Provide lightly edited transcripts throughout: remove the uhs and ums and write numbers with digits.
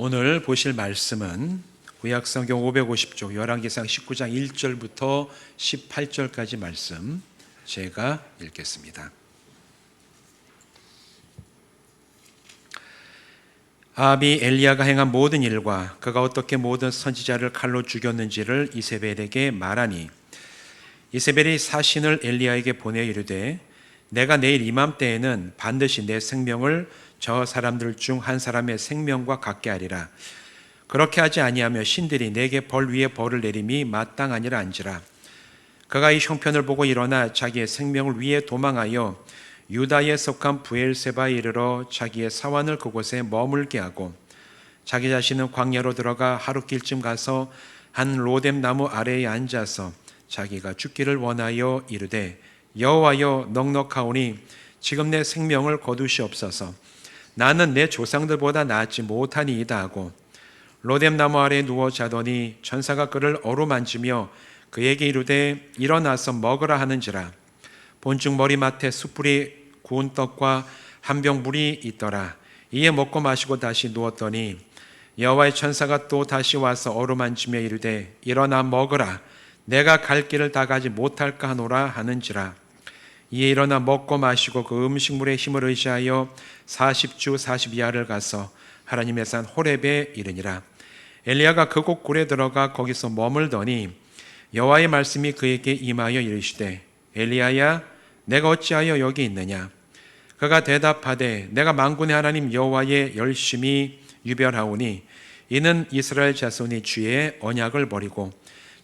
오늘 보실 말씀은 구약성경 550쪽 열왕기상 19장 1절부터 18절까지 말씀 제가 읽겠습니다. 아합이 엘리야가 행한 모든 일과 그가 어떻게 모든 선지자를 칼로 죽였는지를 이세벨에게 말하니 이세벨이 사신을 엘리야에게 보내 이르되 내가 내일 이맘때에는 반드시 내 생명을 저 사람들 중 한 사람의 생명과 같게 하리라. 그렇게 하지 아니하며 신들이 내게 벌 위에 벌을 내림이 마땅하니라 한지라. 그가 이 형편을 보고 일어나 자기의 생명을 위해 도망하여 유다에 속한 브엘세바에 이르러 자기의 사환을 그곳에 머물게 하고 자기 자신은 광야로 들어가 하룻길쯤 가서 한 로뎀 나무 아래에 앉아서 자기가 죽기를 원하여 이르되 여호와여 넉넉하오니 지금 내 생명을 거두시옵소서. 나는 내 조상들보다 낫지 못하니이다 하고 로뎀 나무 아래에 누워 자더니 천사가 그를 어루만지며 그에게 이르되 일어나서 먹으라 하는지라. 본즉 머리맡에 숯불이 구운 떡과 한 병 물이 있더라. 이에 먹고 마시고 다시 누웠더니 여호와의 천사가 또 다시 와서 어루만지며 이르되 일어나 먹으라. 내가 갈 길을 다 가지 못할까 하노라 하는지라. 이에 일어나 먹고 마시고 그 음식물의 힘을 의지하여 40주 40야를 가서 하나님의 산 호렙에 이르니라. 엘리야가 그곳 굴에 들어가 거기서 머물더니 여호와의 말씀이 그에게 임하여 이르시되 엘리야야 내가 어찌하여 여기 있느냐. 그가 대답하되 내가 만군의 하나님 여호와의 열심히 유별하오니 이는 이스라엘 자손이 주의 언약을 버리고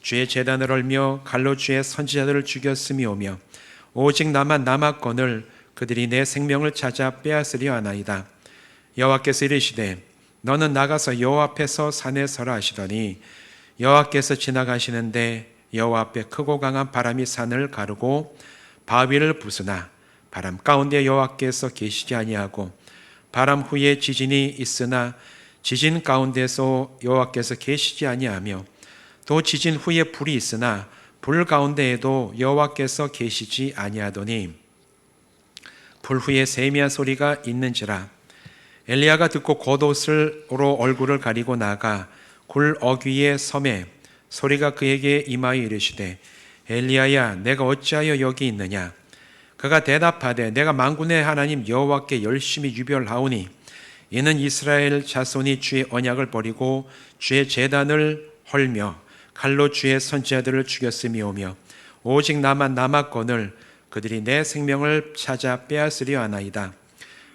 주의 제단을 헐며 칼로 주의 선지자들을 죽였음이오며 오직 나만 남았거늘 그들이 내 생명을 찾아 빼앗으려 하나이다. 여호와께서 이르시되 너는 나가서 여호와 앞에서 산에 서라 하시더니 여호와께서 지나가시는데 여호와 앞에 크고 강한 바람이 산을 가르고 바위를 부수나 바람 가운데 여호와께서 계시지 아니하고 바람 후에 지진이 있으나 지진 가운데서 여호와께서 계시지 아니하며 또 지진 후에 불이 있으나 불 가운데에도 여호와께서 계시지 아니하더니 불 후에 세미한 소리가 있는지라. 엘리야가 듣고 겉옷으로 얼굴을 가리고 나가 굴 어귀의 섬에 소리가 그에게 임하여 이르시되 엘리야야 내가 어찌하여 여기 있느냐. 그가 대답하되 내가 만군의 하나님 여호와께 열심히 유별하오니 이는 이스라엘 자손이 주의 언약을 버리고 주의 제단을 헐며 칼로 주의 선지자들을 죽였음이오며 오직 나만 남았거늘 그들이 내 생명을 찾아 빼앗으려 하나이다.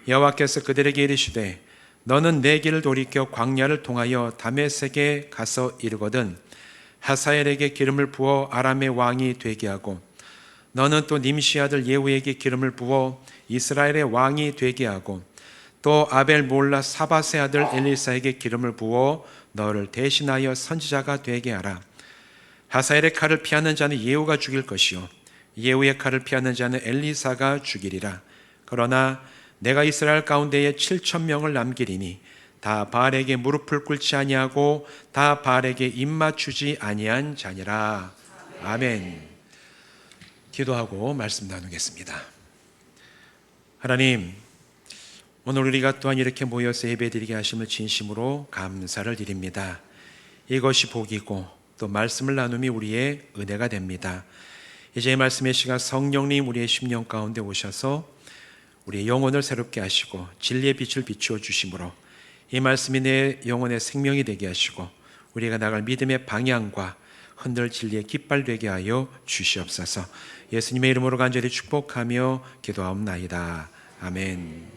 여호와께서 그들에게 이르시되 너는 내 길을 돌이켜 광야를 통하여 다메섹에 가서 이르거든 하사엘에게 기름을 부어 아람의 왕이 되게 하고 너는 또 님시 아들 예후에게 기름을 부어 이스라엘의 왕이 되게 하고 또 아벨 몰라 사바세 아들 엘리사에게 기름을 부어 너를 대신하여 선지자가 되게 하라. 하사엘의 칼을 피하는 자는 예후가 죽일 것이요 예후의 칼을 피하는 자는 엘리사가 죽이리라. 그러나 내가 이스라엘 가운데에 7,000명을 남기리니 다 바알에게 무릎을 꿇지 아니하고 다 바알에게 입맞추지 아니한 자니라. 아멘. 기도하고 말씀 나누겠습니다. 하나님, 오늘 우리가 또한 이렇게 모여서 예배드리게 하심을 진심으로 감사를 드립니다. 이것이 복이고 또 말씀을 나눔이 우리의 은혜가 됩니다. 이제 이 말씀의 시간 성령님 우리의 심령 가운데 오셔서 우리의 영혼을 새롭게 하시고 진리의 빛을 비추어 주심으로 이 말씀이 내 영혼의 생명이 되게 하시고 우리가 나갈 믿음의 방향과 흔들 진리의 깃발 되게 하여 주시옵소서. 예수님의 이름으로 간절히 축복하며 기도하옵나이다. 아멘.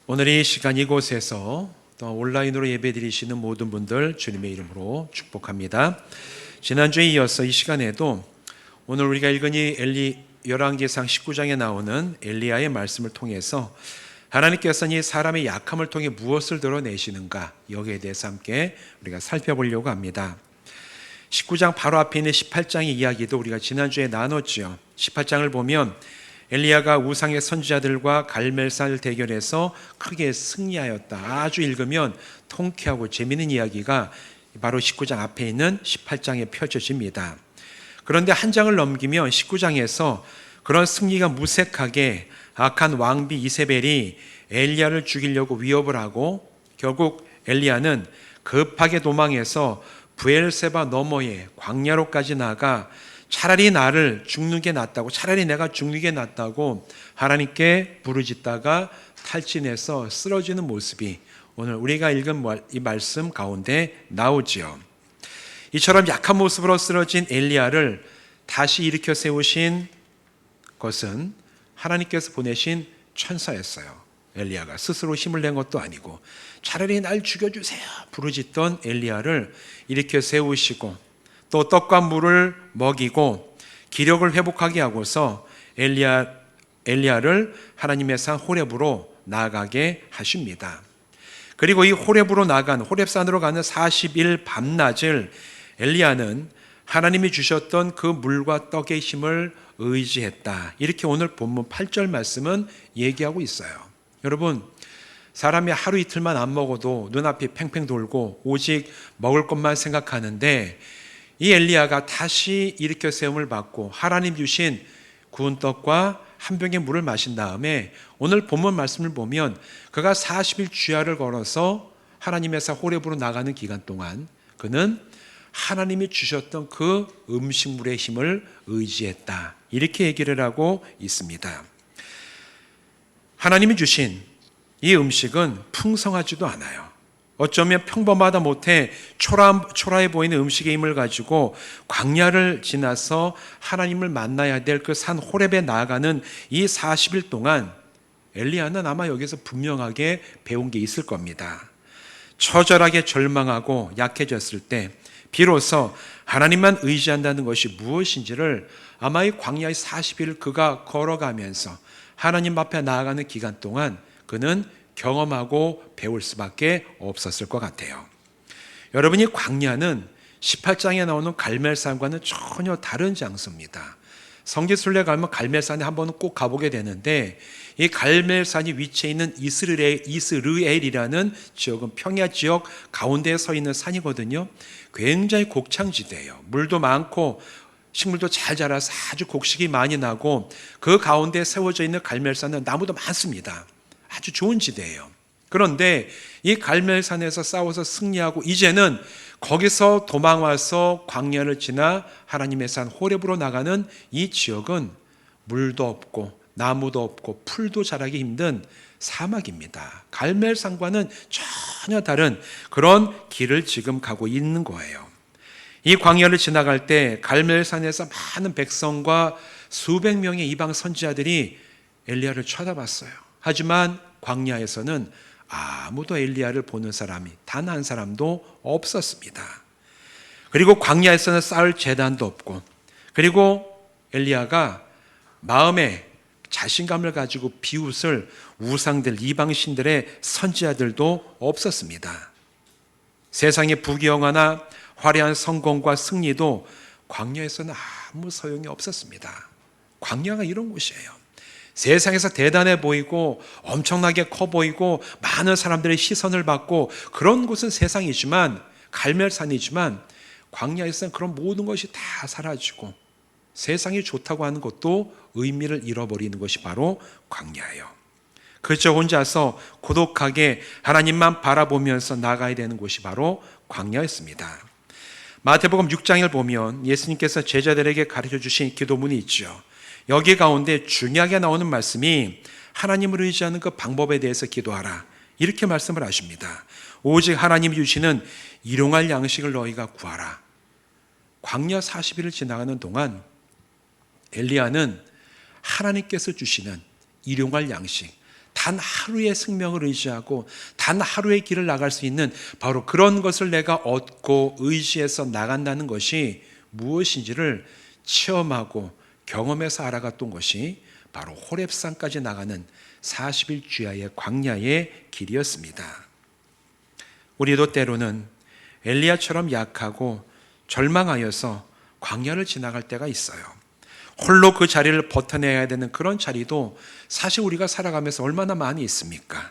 오늘 이 시간 이곳에서 또 온라인으로 예배드리시는 모든 분들 주님의 이름으로 축복합니다. 지난주에 이어서 이 시간에도 오늘 우리가 읽은 이 열왕기상 19장에 나오는 엘리야의 말씀을 통해서 하나님께서는 이 사람의 약함을 통해 무엇을 드러내시는가 여기에 대해서 함께 우리가 살펴보려고 합니다. 19장 바로 앞에 있는 18장의 이야기도 우리가 지난주에 나눴죠. 18장을 보면 엘리야가 우상의 선지자들과 갈멜살 대결에서 크게 승리하였다. 아주 읽으면 통쾌하고 재미있는 이야기가 바로 19장 앞에 있는 18장에 펼쳐집니다. 그런데 한 장을 넘기면 19장에서 그런 승리가 무색하게 악한 왕비 이세벨이 엘리야를 죽이려고 위협을 하고 결국 엘리야는 급하게 도망해서 브엘세바 너머에 광야로까지 나가 차라리 나를 죽는 게 낫다고, 차라리 내가 죽는 게 낫다고 하나님께 부르짖다가 탈진해서 쓰러지는 모습이 오늘 우리가 읽은 이 말씀 가운데 나오지요. 이처럼 약한 모습으로 쓰러진 엘리야를 다시 일으켜 세우신 것은 하나님께서 보내신 천사였어요. 엘리야가 스스로 힘을 낸 것도 아니고 차라리 날 죽여주세요 부르짖던 엘리야를 일으켜 세우시고 또 떡과 물을 먹이고 기력을 회복하게 하고서 엘리야를 하나님의 산 호렙으로 나아가게 하십니다. 그리고 이 호렙산으로 가는 40일 밤낮을 엘리야는 하나님이 주셨던 그 물과 떡의 힘을 의지했다. 이렇게 오늘 본문 8절 말씀은 얘기하고 있어요. 여러분, 사람이 하루 이틀만 안 먹어도 눈앞이 팽팽 돌고 오직 먹을 것만 생각하는데 이 엘리야가 다시 일으켜 세움을 받고 하나님 주신 구운 떡과 한 병의 물을 마신 다음에 오늘 본문 말씀을 보면 그가 40일 주야를 걸어서 하나님의 산 호렙으로 나가는 기간 동안 그는 하나님이 주셨던 그 음식물의 힘을 의지했다. 이렇게 얘기를 하고 있습니다. 하나님이 주신 이 음식은 풍성하지도 않아요. 어쩌면 평범하다 못해 초라해 보이는 음식의 힘을 가지고 광야를 지나서 하나님을 만나야 될 그 산 호렙에 나아가는 이 40일 동안 엘리야는 아마 여기서 분명하게 배운 게 있을 겁니다. 처절하게 절망하고 약해졌을 때 비로소 하나님만 의지한다는 것이 무엇인지를 아마 이 광야의 40일을 그가 걸어가면서 하나님 앞에 나아가는 기간 동안 그는 경험하고 배울 수밖에 없었을 것 같아요. 여러분이 광야는 18장에 나오는 갈멜산과는 전혀 다른 장소입니다. 성지순례 가면 갈멜산에 한번 꼭 가보게 되는데 이 갈멜산이 위치해 있는 이스르엘이라는 지역은 평야 지역 가운데에 서 있는 산이거든요. 굉장히 곡창지대예요. 물도 많고 식물도 잘 자라서 아주 곡식이 많이 나고 그 가운데 세워져 있는 갈멜산은 나무도 많습니다. 아주 좋은 지대예요. 그런데 이 갈멜산에서 싸워서 승리하고 이제는 거기서 도망와서 광야를 지나 하나님의 산 호렙으로 나가는 이 지역은 물도 없고 나무도 없고 풀도 자라기 힘든 사막입니다. 갈멜산과는 전혀 다른 그런 길을 지금 가고 있는 거예요. 이 광야를 지나갈 때 갈멜산에서 많은 백성과 수백 명의 이방 선지자들이 엘리야를 쳐다봤어요. 하지만 광야에서는 아무도 엘리야를 보는 사람이 단 한 사람도 없었습니다. 그리고 광야에서는 쌓을 제단도 없고 그리고 엘리야가 마음에 자신감을 가지고 비웃을 우상들, 이방신들의 선지자들도 없었습니다. 세상의 부귀영화나 화려한 성공과 승리도 광야에서는 아무 소용이 없었습니다. 광야가 이런 곳이에요. 세상에서 대단해 보이고 엄청나게 커 보이고 많은 사람들의 시선을 받고 그런 곳은 세상이지만 갈멜산이지만 광야에서는 그런 모든 것이 다 사라지고 세상이 좋다고 하는 것도 의미를 잃어버리는 것이 바로 광야예요. 그저 혼자서 고독하게 하나님만 바라보면서 나가야 되는 곳이 바로 광야였습니다. 마태복음 6장을 보면 예수님께서 제자들에게 가르쳐 주신 기도문이 있죠. 여기 가운데 중요하게 나오는 말씀이 하나님을 의지하는 그 방법에 대해서 기도하라. 이렇게 말씀을 하십니다. 오직 하나님이 주시는 일용할 양식을 너희가 구하라. 광야 40일을 지나가는 동안 엘리야는 하나님께서 주시는 일용할 양식, 단 하루의 생명을 의지하고 단 하루의 길을 나갈 수 있는 바로 그런 것을 내가 얻고 의지해서 나간다는 것이 무엇인지를 체험하고 경험해서 알아갔던 것이 바로 호렙산까지 나가는 40일 주야의 광야의 길이었습니다. 우리도 때로는 엘리야처럼 약하고 절망하여서 광야를 지나갈 때가 있어요. 홀로 그 자리를 버텨내야 되는 그런 자리도 사실 우리가 살아가면서 얼마나 많이 있습니까?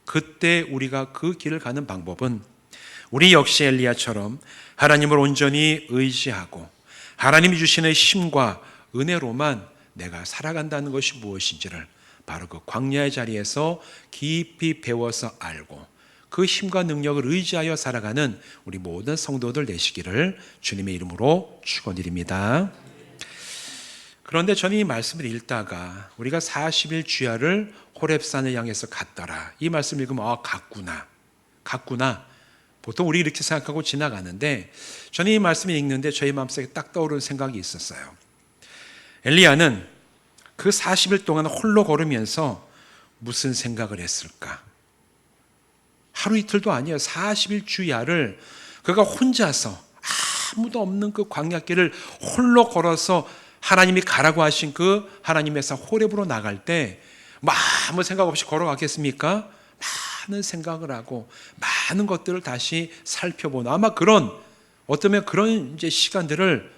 그때 우리가 그 길을 가는 방법은 우리 역시 엘리야처럼 하나님을 온전히 의지하고 하나님이 주시는 힘과 은혜로만 내가 살아간다는 것이 무엇인지를 바로 그 광야의 자리에서 깊이 배워서 알고 그 힘과 능력을 의지하여 살아가는 우리 모든 성도들 되시기를 주님의 이름으로 축원드립니다. 그런데 저는 이 말씀을 읽다가 우리가 40일 주야를 호렙산을 향해서 갔더라, 이 말씀을 읽으면 갔구나. 보통 우리 이렇게 생각하고 지나가는데, 저는 이 말씀을 읽는데 저희 마음속에 딱 떠오르는 생각이 있었어요. 엘리야는 그 40일 동안 홀로 걸으면서 무슨 생각을 했을까? 하루 이틀도 아니에요. 40일 주야를 그가 혼자서 아무도 없는 그 광야길을 홀로 걸어서 하나님이 가라고 하신 그 하나님의 산 호렙으로 나갈 때 아무 생각 없이 걸어가겠습니까? 많은 생각을 하고 많은 것들을 다시 살펴보는, 아마 어쩌면 그런 이제 시간들을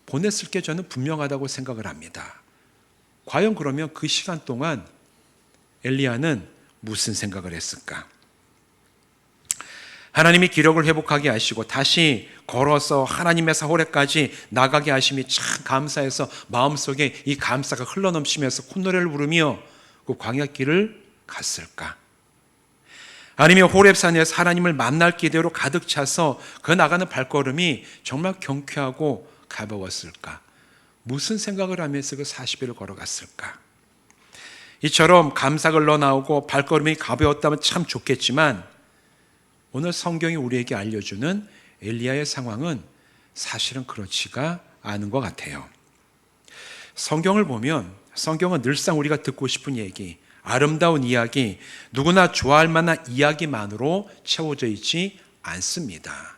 보냈을 게 저는 분명하다고 생각을 합니다. 과연 그러면 그 시간 동안 엘리야는 무슨 생각을 했을까? 하나님이 기력을 회복하게 하시고 다시 걸어서 하나님의 산 호렙까지 나가게 하심이 참 감사해서 마음속에 이 감사가 흘러넘치면서 콧노래를 부르며 그 광야길을 갔을까? 아니면 호렙산에서 하나님을 만날 기대로 가득 차서 그 나가는 발걸음이 정말 경쾌하고 가벼웠을까? 무슨 생각을 하면서 그 40일을 걸어갔을까? 이처럼 감사가 흘러나오고 발걸음이 가벼웠다면 참 좋겠지만, 오늘 성경이 우리에게 알려주는 엘리야의 상황은 사실은 그렇지가 않은 것 같아요. 성경을 보면 성경은 늘상 우리가 듣고 싶은 얘기, 아름다운 이야기, 누구나 좋아할 만한 이야기만으로 채워져 있지 않습니다.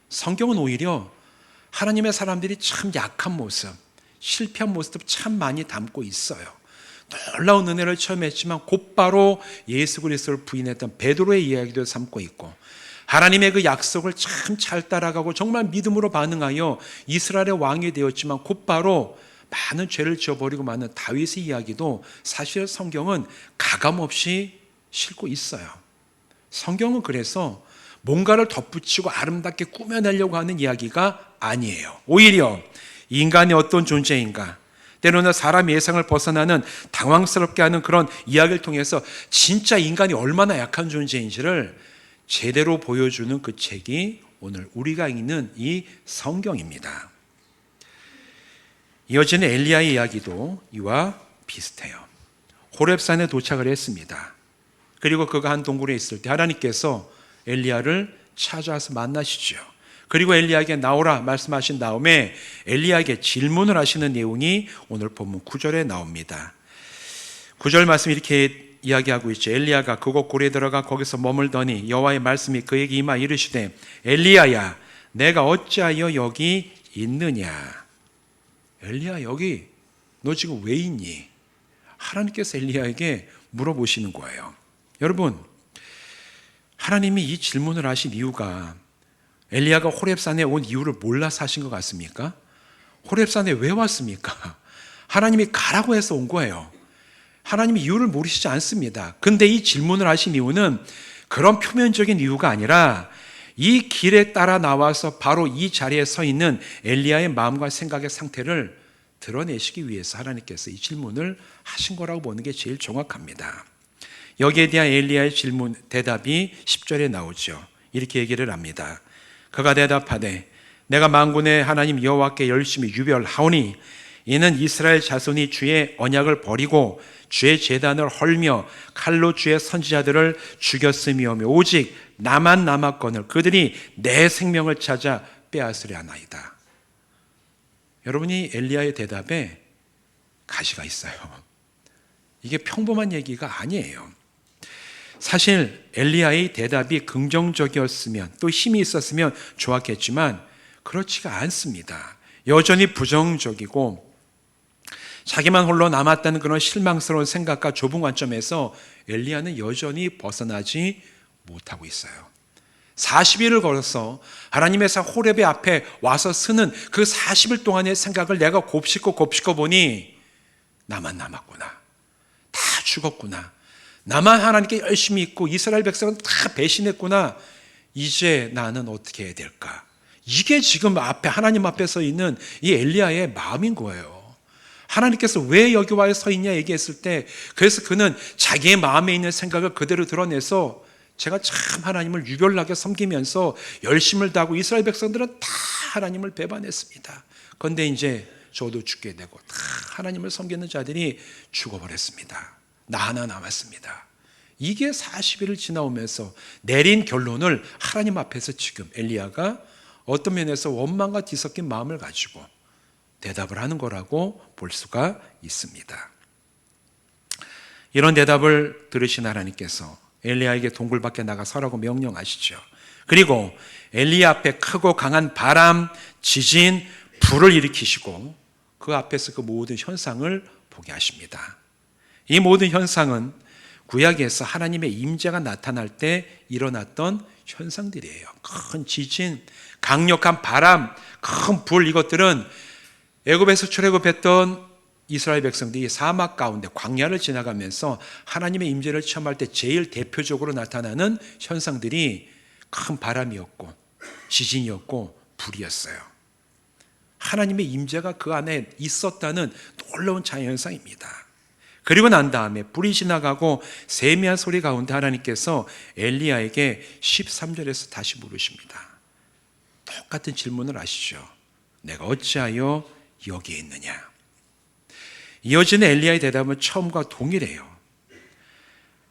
성경은 오히려 하나님의 사람들이 참 약한 모습, 실패한 모습도 참 많이 담고 있어요. 놀라운 은혜를 체험했지만 곧바로 예수 그리스도를 부인했던 베드로의 이야기도 삼고 있고, 하나님의 그 약속을 참 잘 따라가고 정말 믿음으로 반응하여 이스라엘의 왕이 되었지만 곧바로 많은 죄를 지어버리고 마는 다윗의 이야기도 사실 성경은 가감없이 싣고 있어요. 성경은 그래서 뭔가를 덧붙이고 아름답게 꾸며내려고 하는 이야기가 아니에요. 오히려 인간이 어떤 존재인가, 때로는 사람 예상을 벗어나는 당황스럽게 하는 그런 이야기를 통해서 진짜 인간이 얼마나 약한 존재인지를 제대로 보여주는 그 책이 오늘 우리가 읽는 이 성경입니다. 이어지는 엘리야의 이야기도 이와 비슷해요. 호렙산에 도착을 했습니다. 그리고 그가 한 동굴에 있을 때 하나님께서 엘리야를 찾아와서 만나시죠. 그리고 엘리야에게 나오라 말씀하신 다음에 엘리야에게 질문을 하시는 내용이 오늘 본문 9절에 나옵니다. 9절 말씀 이렇게 이야기하고 있죠. 엘리야가 그곳 굴에 들어가 거기서 머물더니 여호와의 말씀이 그에게 임하 이르시되 엘리야야 내가 어찌하여 여기 있느냐. 엘리야, 여기 너 지금 왜 있니? 하나님께서 엘리야에게 물어보시는 거예요. 여러분, 하나님이 이 질문을 하신 이유가 엘리야가 호렙산에 온 이유를 몰라서 하신 것 같습니까? 호렙산에 왜 왔습니까? 하나님이 가라고 해서 온 거예요. 하나님이 이유를 모르시지 않습니다. 근데 이 질문을 하신 이유는 그런 표면적인 이유가 아니라 이 길에 따라 나와서 바로 이 자리에 서 있는 엘리야의 마음과 생각의 상태를 드러내시기 위해서 하나님께서 이 질문을 하신 거라고 보는 게 제일 정확합니다. 여기에 대한 엘리야의 질문, 대답이 10절에 나오죠. 이렇게 얘기를 합니다. 그가 대답하되 내가 만군의 하나님 여호와께 열심히 유별하오니 이는 이스라엘 자손이 주의 언약을 버리고 주의 제단을 헐며 칼로 주의 선지자들을 죽였음이오며 오직 나만 남았거늘 그들이 내 생명을 찾아 빼앗으려 하나이다. 여러분이 엘리야의 대답에 가시가 있어요. 이게 평범한 얘기가 아니에요. 사실 엘리야의 대답이 긍정적이었으면 또 힘이 있었으면 좋았겠지만 그렇지가 않습니다. 여전히 부정적이고 자기만 홀로 남았다는 그런 실망스러운 생각과 좁은 관점에서 엘리야는 여전히 벗어나지 못하고 있어요. 40일을 걸어서 하나님의 산 호렙의 앞에 와서 쓰는 그 40일 동안의 생각을 내가 곱씹고 보니 나만 남았구나. 다 죽었구나. 나만 하나님께 열심히 있고 이스라엘 백성은 다 배신했구나. 이제 나는 어떻게 해야 될까? 이게 지금 앞에 하나님 앞에 서 있는 이 엘리야의 마음인 거예요. 하나님께서 왜 여기 와 서 있냐 얘기했을 때, 그래서 그는 자기의 마음에 있는 생각을 그대로 드러내서 제가 참 하나님을 유별나게 섬기면서 열심을 다하고 이스라엘 백성들은 다 하나님을 배반했습니다. 그런데 이제 저도 죽게 되고 다 하나님을 섬기는 자들이 죽어버렸습니다. 나 하나 남았습니다. 이게 40일을 지나오면서 내린 결론을 하나님 앞에서 지금 엘리야가 어떤 면에서 원망과 뒤섞인 마음을 가지고 대답을 하는 거라고 볼 수가 있습니다. 이런 대답을 들으신 하나님께서 엘리야에게 동굴 밖에 나가 서라고 명령하시죠. 그리고 엘리야 앞에 크고 강한 바람, 지진, 불을 일으키시고 그 앞에서 그 모든 현상을 보게 하십니다. 이 모든 현상은 구약에서 하나님의 임재가 나타날 때 일어났던 현상들이에요. 큰 지진, 강력한 바람, 큰 불, 이것들은 애굽에서 출애굽했던 이스라엘 백성들이 사막 가운데 광야를 지나가면서 하나님의 임재를 체험할 때 제일 대표적으로 나타나는 현상들이 큰 바람이었고 지진이었고 불이었어요. 하나님의 임재가 그 안에 있었다는 놀라운 자연현상입니다. 그리고 난 다음에 불이 지나가고 세미한 소리 가운데 하나님께서 엘리야에게 13절에서 다시 물으십니다. 똑같은 질문을 하시죠. 내가 어찌하여 여기에 있느냐? 이어지는 엘리야의 대답은 처음과 동일해요.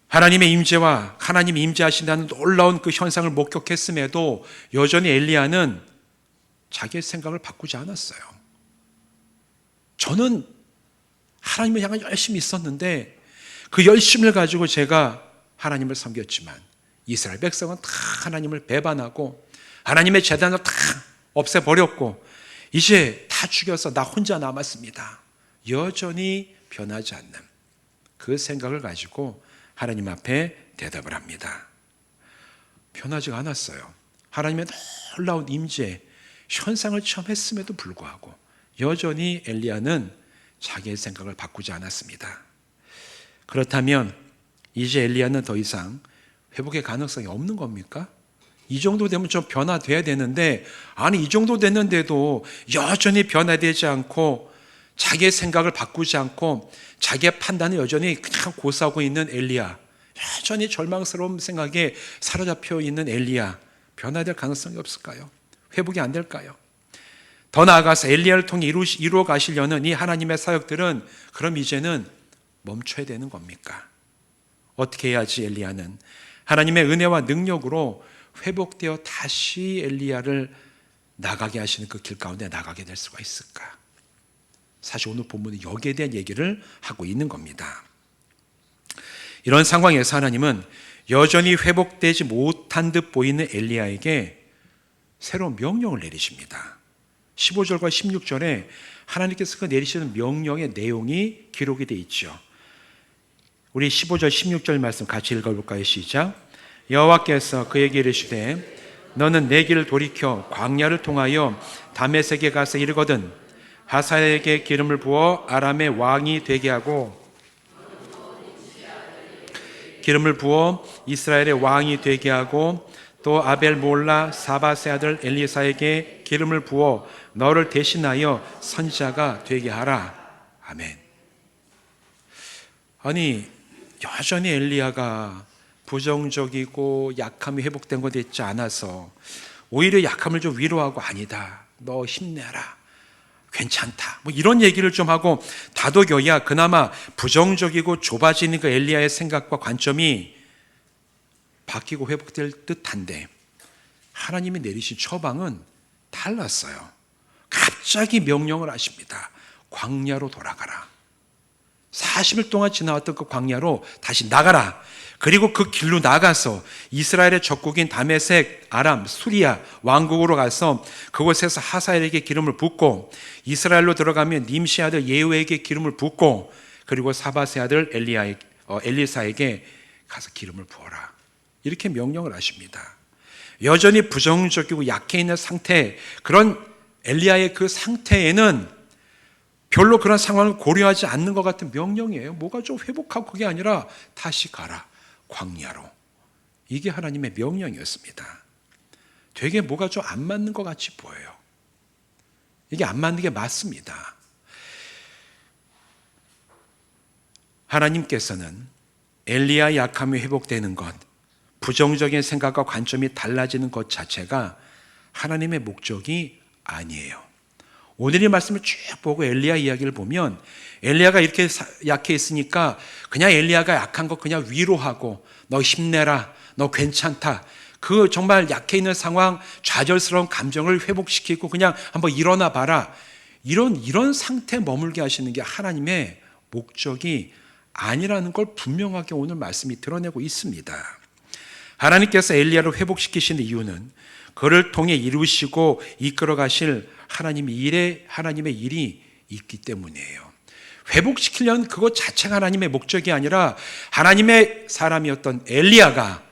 하나님의 임재와 하나님이 임재하신다는 놀라운 그 현상을 목격했음에도 여전히 엘리야는 자기의 생각을 바꾸지 않았어요. 저는 하나님을 향해 열심히 있었는데 그 열심을 가지고 제가 하나님을 섬겼지만 이스라엘 백성은 다 하나님을 배반하고 하나님의 제단을 다 없애버렸고 이제 다 죽여서 나 혼자 남았습니다. 여전히 변하지 않는 그 생각을 가지고 하나님 앞에 대답을 합니다. 변하지가 않았어요. 하나님의 놀라운 임재, 현상을 체험했음에도 불구하고 여전히 엘리야는 자기의 생각을 바꾸지 않았습니다. 그렇다면 이제 엘리야는 더 이상 회복의 가능성이 없는 겁니까? 이 정도 되면 좀 변화돼야 되는데, 아니 이 정도 됐는데도 여전히 변화되지 않고 자기의 생각을 바꾸지 않고 자기의 판단을 여전히 그냥 고수하고 있는 엘리야, 여전히 절망스러운 생각에 사로잡혀 있는 엘리야, 변화될 가능성이 없을까요? 회복이 안 될까요? 더 나아가서 엘리야를 통해 이루어 가시려는 이 하나님의 사역들은 그럼 이제는 멈춰야 되는 겁니까? 어떻게 해야지 엘리야는 하나님의 은혜와 능력으로 회복되어 다시 엘리야를 나가게 하시는 그 길 가운데 나가게 될 수가 있을까? 사실 오늘 본문은 여기에 대한 얘기를 하고 있는 겁니다. 이런 상황에서 하나님은 여전히 회복되지 못한 듯 보이는 엘리야에게 새로운 명령을 내리십니다. 15절과 16절에 하나님께서 그 내리시는 명령의 내용이 기록이 되어 있죠. 우리 15절 16절 말씀 같이 읽어볼까요? 시작. 여호와께서 그에게 이르시되 너는 내 길을 돌이켜 광야를 통하여 다메섹에 가서 이르거든 하사엘에게 기름을 부어 아람의 왕이 되게 하고 기름을 부어 이스라엘의 왕이 되게 하고 또 아벨 몰라 사바세 아들 엘리사에게 기름을 부어 너를 대신하여 선지자가 되게 하라. 아멘. 아니 여전히 엘리야가 부정적이고 약함이 회복된 것 같지 않아서 오히려 약함을 좀 위로하고 아니다, 너 힘내라, 괜찮다, 뭐 이런 얘기를 좀 하고 다독여야 그나마 부정적이고 좁아지는 그 엘리야의 생각과 관점이 바뀌고 회복될 듯한데 하나님이 내리신 처방은 달랐어요. 갑자기 명령을 하십니다. 광야로 돌아가라. 40일 동안 지나왔던 그 광야로 다시 나가라. 그리고 그 길로 나가서 이스라엘의 적국인 다메섹, 아람, 수리아 왕국으로 가서 그곳에서 하사엘에게 기름을 붓고 이스라엘로 들어가면 님시 아들 예후에게 기름을 붓고 그리고 사바세 아들 엘리사에게 가서 기름을 부어라. 이렇게 명령을 하십니다. 여전히 부정적이고 약해 있는 상태, 그런 엘리야의 그 상태에는 별로 그런 상황을 고려하지 않는 것 같은 명령이에요. 뭐가 좀 회복하고 그게 아니라 다시 가라, 광야로. 이게 하나님의 명령이었습니다. 되게 뭐가 좀 안 맞는 것 같이 보여요. 이게 안 맞는 게 맞습니다. 하나님께서는 엘리야의 약함이 회복되는 것, 부정적인 생각과 관점이 달라지는 것 자체가 하나님의 목적이 아니에요. 오늘 이 말씀을 쭉 보고 엘리야 이야기를 보면 엘리야가 이렇게 약해 있으니까 그냥 엘리야가 약한 거 그냥 위로하고 너 힘내라, 너 괜찮다, 그 정말 약해 있는 상황, 좌절스러운 감정을 회복시키고 그냥 한번 일어나 봐라, 이런 상태에 머물게 하시는 게 하나님의 목적이 아니라는 걸 분명하게 오늘 말씀이 드러내고 있습니다. 하나님께서 엘리야를 회복시키시는 이유는 그를 통해 이루시고 이끌어 가실 하나님의 일이 있기 때문이에요. 회복시키려는 그것 자체가 하나님의 목적이 아니라 하나님의 사람이었던 엘리야가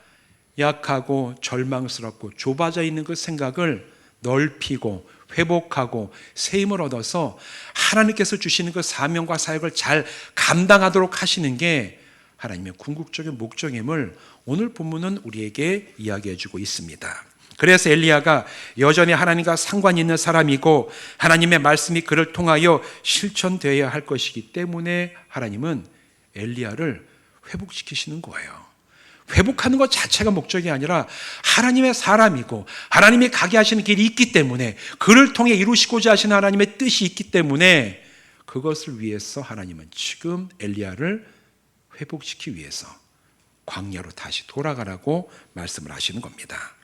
약하고 절망스럽고 좁아져 있는 그 생각을 넓히고 회복하고 새 힘을 얻어서 하나님께서 주시는 그 사명과 사역을 잘 감당하도록 하시는 게 하나님의 궁극적인 목적임을 오늘 본문은 우리에게 이야기해 주고 있습니다. 그래서 엘리야가 여전히 하나님과 상관이 있는 사람이고 하나님의 말씀이 그를 통하여 실천되어야 할 것이기 때문에 하나님은 엘리야를 회복시키시는 거예요. 회복하는 것 자체가 목적이 아니라 하나님의 사람이고 하나님이 가게 하시는 길이 있기 때문에, 그를 통해 이루시고자 하시는 하나님의 뜻이 있기 때문에 그것을 위해서 하나님은 지금 엘리야를 회복시키기 위해서 광야로 다시 돌아가라고 말씀을 하시는 겁니다.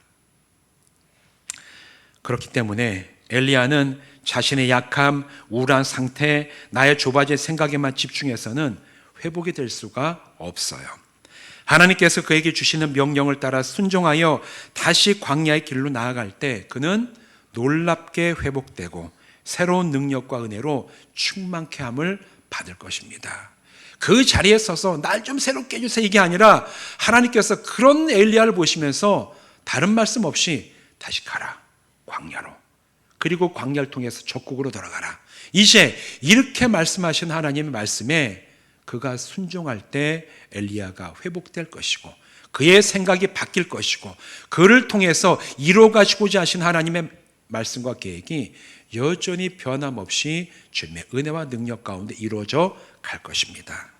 그렇기 때문에 엘리야는 자신의 약함, 우울한 상태, 나의 좁아진 생각에만 집중해서는 회복이 될 수가 없어요. 하나님께서 그에게 주시는 명령을 따라 순종하여 다시 광야의 길로 나아갈 때 그는 놀랍게 회복되고 새로운 능력과 은혜로 충만케 함을 받을 것입니다. 그 자리에 서서 날 좀 새롭게 해주세요 이게 아니라 하나님께서 그런 엘리야를 보시면서 다른 말씀 없이 다시 가라, 광야로. 그리고 광야를 통해서 적국으로 돌아가라. 이제 이렇게 말씀하신 하나님의 말씀에 그가 순종할 때 엘리야가 회복될 것이고 그의 생각이 바뀔 것이고 그를 통해서 이루어가시고자 하신 하나님의 말씀과 계획이 여전히 변함없이 주님의 은혜와 능력 가운데 이루어져 갈 것입니다.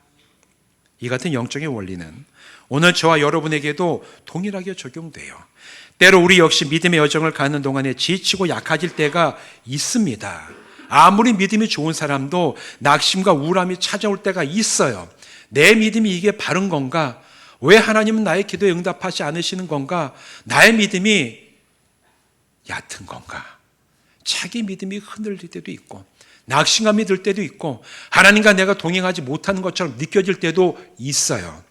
이 같은 영적인 원리는 오늘 저와 여러분에게도 동일하게 적용돼요. 때로 우리 역시 믿음의 여정을 가는 동안에 지치고 약해질 때가 있습니다. 아무리 믿음이 좋은 사람도 낙심과 우울함이 찾아올 때가 있어요. 내 믿음이 이게 바른 건가? 왜 하나님은 나의 기도에 응답하지 않으시는 건가? 나의 믿음이 얕은 건가? 자기 믿음이 흔들릴 때도 있고 낙심감이 들 때도 있고 하나님과 내가 동행하지 못하는 것처럼 느껴질 때도 있어요.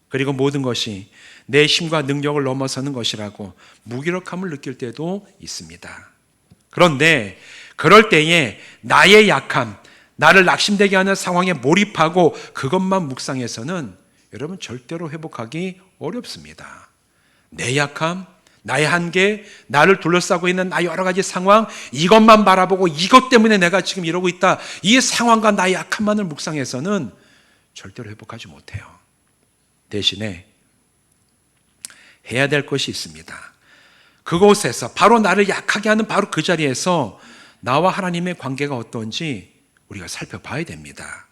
그리고 모든 것이 내 힘과 능력을 넘어서는 것이라고 무기력함을 느낄 때도 있습니다. 그런데 그럴 때에 나의 약함, 나를 낙심되게 하는 상황에 몰입하고 그것만 묵상해서는 여러분 절대로 회복하기 어렵습니다. 내 약함, 나의 한계, 나를 둘러싸고 있는 나 여러 가지 상황, 이것만 바라보고 이것 때문에 내가 지금 이러고 있다, 이 상황과 나의 약함만을 묵상해서는 절대로 회복하지 못해요. 대신에 해야 될 것이 있습니다. 그곳에서 바로 나를 약하게 하는 바로 그 자리에서 나와 하나님의 관계가 어떤지 우리가 살펴봐야 됩니다.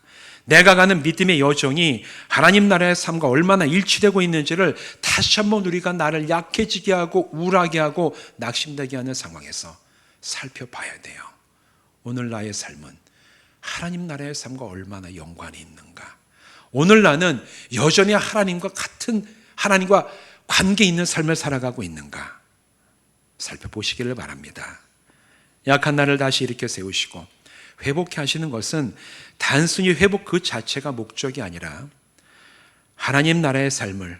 내가 가는 믿음의 여정이 하나님 나라의 삶과 얼마나 일치되고 있는지를 다시 한번 우리가 나를 약해지게 하고 우울하게 하고 낙심되게 하는 상황에서 살펴봐야 돼요. 오늘 나의 삶은 하나님 나라의 삶과 얼마나 연관이 있는가? 오늘 나는 여전히 하나님과 관계 있는 삶을 살아가고 있는가? 살펴보시기를 바랍니다. 약한 나를 다시 일으켜 세우시고 회복해 하시는 것은 단순히 회복 그 자체가 목적이 아니라 하나님 나라의 삶을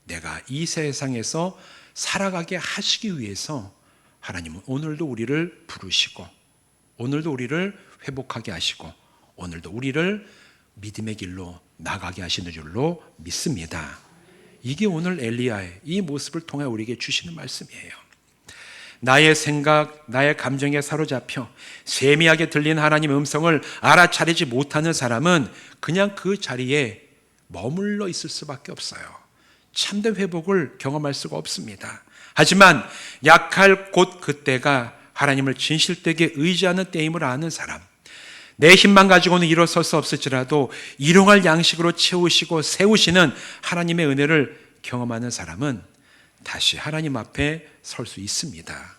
내가 이 세상에서 살아가게 하시기 위해서 하나님은 오늘도 우리를 부르시고 오늘도 우리를 회복하게 하시고 오늘도 우리를 믿음의 길로 나가게 하시는 줄로 믿습니다. 이게 오늘 엘리야의 이 모습을 통해 우리에게 주시는 말씀이에요. 나의 생각, 나의 감정에 사로잡혀 세미하게 들린 하나님의 음성을 알아차리지 못하는 사람은 그냥 그 자리에 머물러 있을 수밖에 없어요. 참된 회복을 경험할 수가 없습니다. 하지만 약할 곳 그때가 하나님을 진실되게 의지하는 때임을 아는 사람, 내 힘만 가지고는 일어설 수 없을지라도 일용할 양식으로 채우시고 세우시는 하나님의 은혜를 경험하는 사람은 다시 하나님 앞에 설 수 있습니다.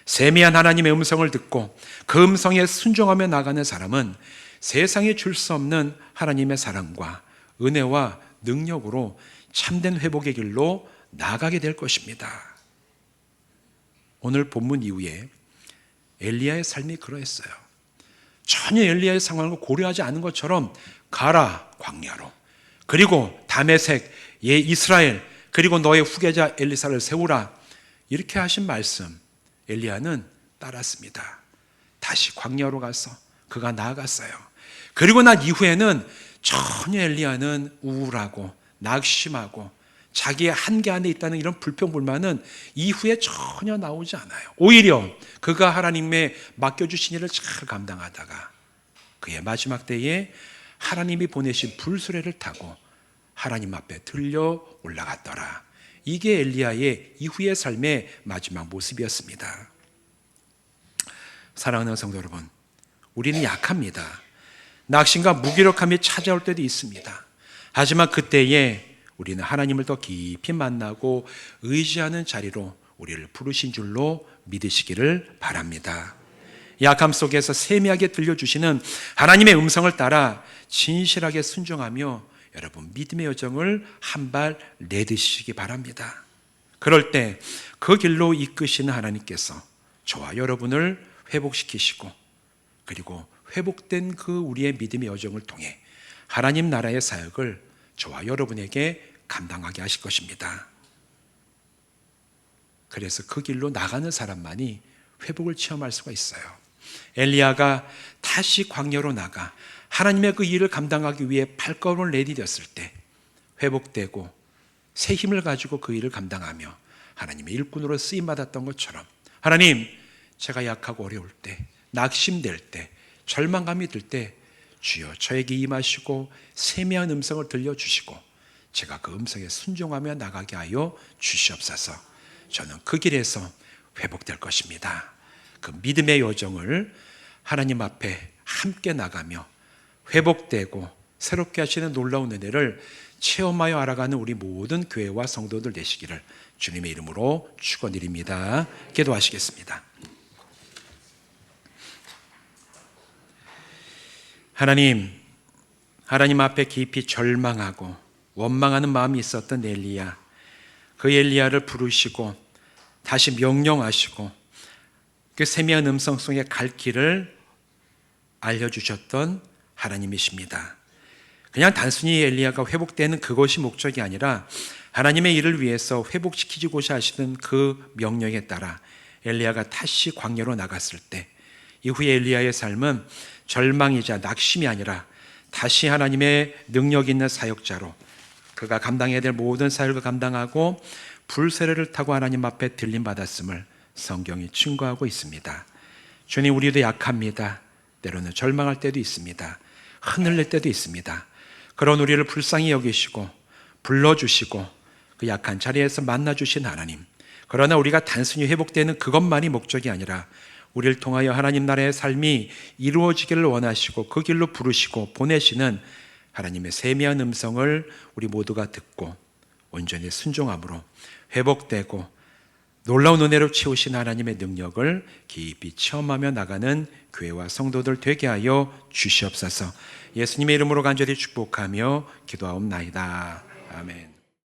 세미한 하나님의 음성을 듣고 그 음성에 순종하며 나가는 사람은 세상에 줄 수 없는 하나님의 사랑과 은혜와 능력으로 참된 회복의 길로 나가게 될 것입니다. 오늘 본문 이후에 엘리야의 삶이 그러했어요. 전혀 엘리야의 상황을 고려하지 않은 것처럼 가라 광야로, 그리고 다메섹 예 이스라엘, 그리고 너의 후계자 엘리사를 세우라, 이렇게 하신 말씀 엘리야는 따랐습니다. 다시 광야로 가서 그가 나아갔어요. 그리고 난 이후에는 전혀 엘리야는 우울하고 낙심하고 자기의 한계 안에 있다는 이런 불평불만은 이후에 전혀 나오지 않아요. 오히려 그가 하나님의 맡겨주신 일을 잘 감당하다가 그의 마지막 때에 하나님이 보내신 불수레를 타고 하나님 앞에 들려 올라갔더라. 이게 엘리야의 이후의 삶의 마지막 모습이었습니다. 사랑하는 성도 여러분, 우리는 약합니다. 낙심과 무기력함이 찾아올 때도 있습니다. 하지만 그때에 우리는 하나님을 더 깊이 만나고 의지하는 자리로 우리를 부르신 줄로 믿으시기를 바랍니다. 약함 속에서 세미하게 들려주시는 하나님의 음성을 따라 진실하게 순종하며 여러분 믿음의 여정을 한 발 내딛으시기 바랍니다. 그럴 때 그 길로 이끄시는 하나님께서 저와 여러분을 회복시키시고, 그리고 회복된 그 우리의 믿음의 여정을 통해 하나님 나라의 사역을 저와 여러분에게 감당하게 하실 것입니다. 그래서 그 길로 나가는 사람만이 회복을 체험할 수가 있어요. 엘리야가 다시 광야로 나가 하나님의 그 일을 감당하기 위해 발걸음을 내디뎠을 때 회복되고 새 힘을 가지고 그 일을 감당하며 하나님의 일꾼으로 쓰임받았던 것처럼, 하나님, 제가 약하고 어려울 때, 낙심될 때, 절망감이 들 때 주여 저에게 임하시고 세미한 음성을 들려주시고 제가 그 음성에 순종하며 나가게 하여 주시옵소서. 저는 그 길에서 회복될 것입니다. 그 믿음의 여정을 하나님 앞에 함께 나가며 회복되고 새롭게 하시는 놀라운 은혜를 체험하여 알아가는 우리 모든 교회와 성도들 되시기를 주님의 이름으로 축원드립니다. 기도하시겠습니다. 하나님 앞에 깊이 절망하고 원망하는 마음이 있었던 엘리야, 그 엘리야를 부르시고 다시 명령하시고 그 세미한 음성 속에 갈 길을 알려주셨던 하나님이십니다. 그냥 단순히 엘리야가 회복되는 그것이 목적이 아니라 하나님의 일을 위해서 회복시키고자 하시는 그 명령에 따라 엘리야가 다시 광야로 나갔을 때 이후에 엘리야의 삶은 절망이자 낙심이 아니라 다시 하나님의 능력 있는 사역자로 그가 감당해야 될 모든 사역을 감당하고 불세례를 타고 하나님 앞에 들림받았음을 성경이 증거하고 있습니다. 주님, 우리도 약합니다. 때로는 절망할 때도 있습니다. 흔들릴 때도 있습니다. 그런 우리를 불쌍히 여기시고 불러주시고 그 약한 자리에서 만나주신 하나님, 그러나 우리가 단순히 회복되는 그것만이 목적이 아니라 우리를 통하여 하나님 나라의 삶이 이루어지기를 원하시고 그 길로 부르시고 보내시는 하나님의 세미한 음성을 우리 모두가 듣고 온전히 순종함으로 회복되고 놀라운 은혜로 채우신 하나님의 능력을 깊이 체험하며 나가는 교회와 성도들 되게 하여 주시옵소서. 예수님의 이름으로 간절히 축복하며 기도하옵나이다. 아멘.